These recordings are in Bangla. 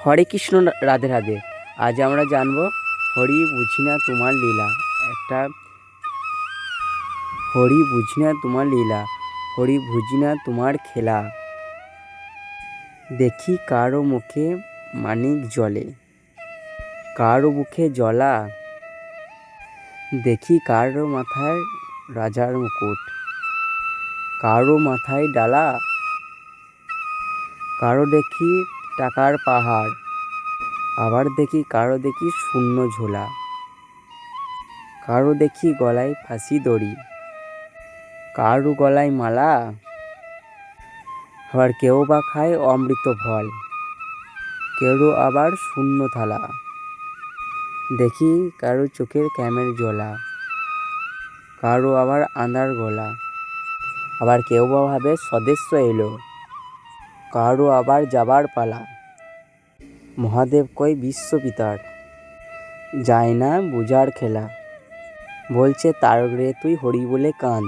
হরে কৃষ্ণ, রাধে রাধে। আজ আমরা জানবো হরি বুঝি না তোমার লীলা। একটা হরি বুঝি না তোমার লীলা, হরি বুঝি না তোমার খেলা। দেখি কারো মুখে মানিক জ্বলে, কারো মুখে জ্বলা। দেখি কারো মাথায় রাজার মুকুট, কারো মাথায় ডালা। কারো দেখি টাকার পাহাড়, আবার কারো দেখি শূন্য ঝোলা। কারো দেখি গলায় ফাঁসি দড়ি, কারো গলায় মালা। আবার কেউ বা খায় অমৃত ফল, কেউ আবার শূন্য থালা। দেখি কারো চোখের ক্যামের জ্বলা, কারো আবার আঁধার গলা। আবার কেউ বা ভাবে স্বদেশ্য এলো, কারো আবার যাবার পালা। মহাদেব কয় বিশ্বপিতার, যায় না বুঝার খেলা। বলছে তার রে তুই হরি বলে কাঁদ,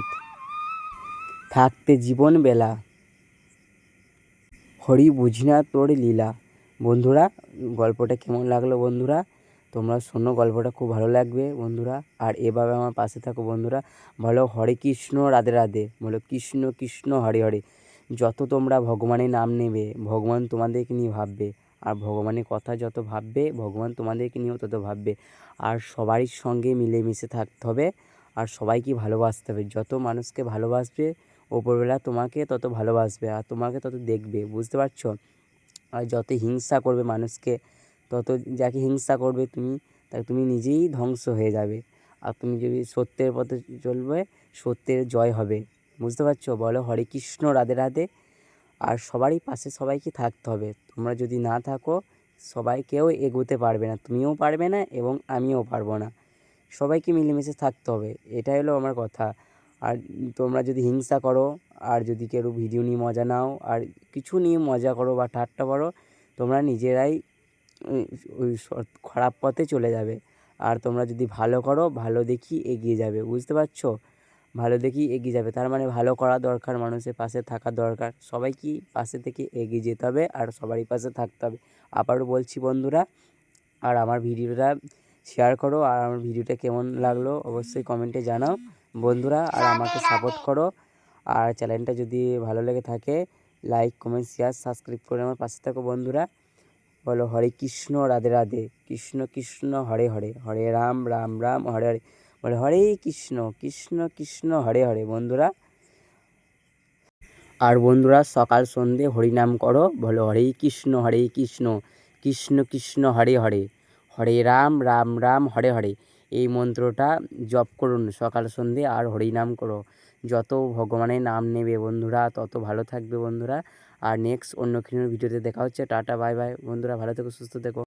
থাকতে জীবন বেলা। হরি বুঝি না তোর লীলা। বন্ধুরা, গল্পটা কেমন লাগলো বন্ধুরা? তোমরা শোনো, গল্পটা খুব ভালো লাগবে বন্ধুরা। আর এভাবে আমার পাশে থাকো বন্ধুরা। বলো হরে কৃষ্ণ রাধে রাধে, বলো কৃষ্ণ কৃষ্ণ হরে হরে। যত তোমরা ভগবানের নাম নেবে, ভগবান তোমাদেরকে নিয়ে ভাববে। আর ভগবানের কথা যত ভাববে, ভগবান তোমাদেরকে নিয়েও তত ভাববে। আর সবারই সঙ্গে মিলেমিশে থাকতে হবে, আর সবাইকে ভালোবাসতে হবে। যত মানুষকে ভালোবাসবে, ওপরবেলা তোমাকে তত ভালোবাসবে আর তোমাকে তত দেখবে, বুঝতে পারছো? আর যত হিংসা করবে মানুষকে, তত যাকে হিংসা করবে তুমি, তাকে তুমি নিজেই ধ্বংস হয়ে যাবে। আর তুমি যদি সত্যের পথে চলবে, সত্যের জয় হবে, বুঝতে পারছো? বলো হরে কৃষ্ণ রাধে রাধে। আর সবারই পাশে সবাইকে থাকতে হবে। তোমরা যদি না থাকো, সবাই কেউ এগোতে পারবে না, তুমিও পারবে না এবং আমিও পারবো না। সবাইকে মিলেমিশে থাকতে হবে, এটাই হলো আমার কথা। আর তোমরা যদি হিংসা করো, আর যদি কেউ ভিডিও নিয়ে মজা নাও, আর কিছু নিয়ে মজা করো বা ঠাট্টা করো, তোমরা নিজেরাই ওই খারাপ পথে চলে যাবে। আর তোমরা যদি ভালো করো, ভালো দেখি এগিয়ে যাবে, বুঝতে পারছো? ভালো দেখি এগিয়ে যাবে, তার মানে ভালো করা দরকার, মানুষের পাশে থাকা দরকার। সবাইকে পাশে থেকে এগিয়ে যেতে হবে আর সবারই পাশে থাকতে হবে। আবারও বলছি বন্ধুরা, আর আমার ভিডিওটা শেয়ার করো। আর আমার ভিডিওটা কেমন লাগলো অবশ্যই কমেন্টে জানাও বন্ধুরা। আর আমাকে সাপোর্ট করো। আর চ্যানেলটা যদি ভালো লেগে থাকে, লাইক কমেন্ট শেয়ার সাবস্ক্রাইব করে আমার পাশে থাকো বন্ধুরা। বলো হরে কৃষ্ণ রাধে রাধে, কৃষ্ণ কৃষ্ণ হরে হরে, হরে রাম রাম রাম হরে হরে। বলে হরে কৃষ্ণ কৃষ্ণ কৃষ্ণ হরে হরে বন্ধুরা। আর বন্ধুরা, সকাল সন্ধে হরিনাম করো, বলো হরে কৃষ্ণ কৃষ্ণ কৃষ্ণ হরে হরে, হরে রাম রাম রাম হরে হরে। এই মন্ত্রটা জপ করুন সকাল সন্ধে, আর হরিনাম করো। যত ভগবানের নাম নেবে বন্ধুরা, তত ভালো থাকবে বন্ধুরা। আর নেক্সট অন্য কোনো ভিডিওতে দেখা হচ্ছে। টাটা বাই বাই বন্ধুরা, ভালো থেকো, সুস্থ থেকো।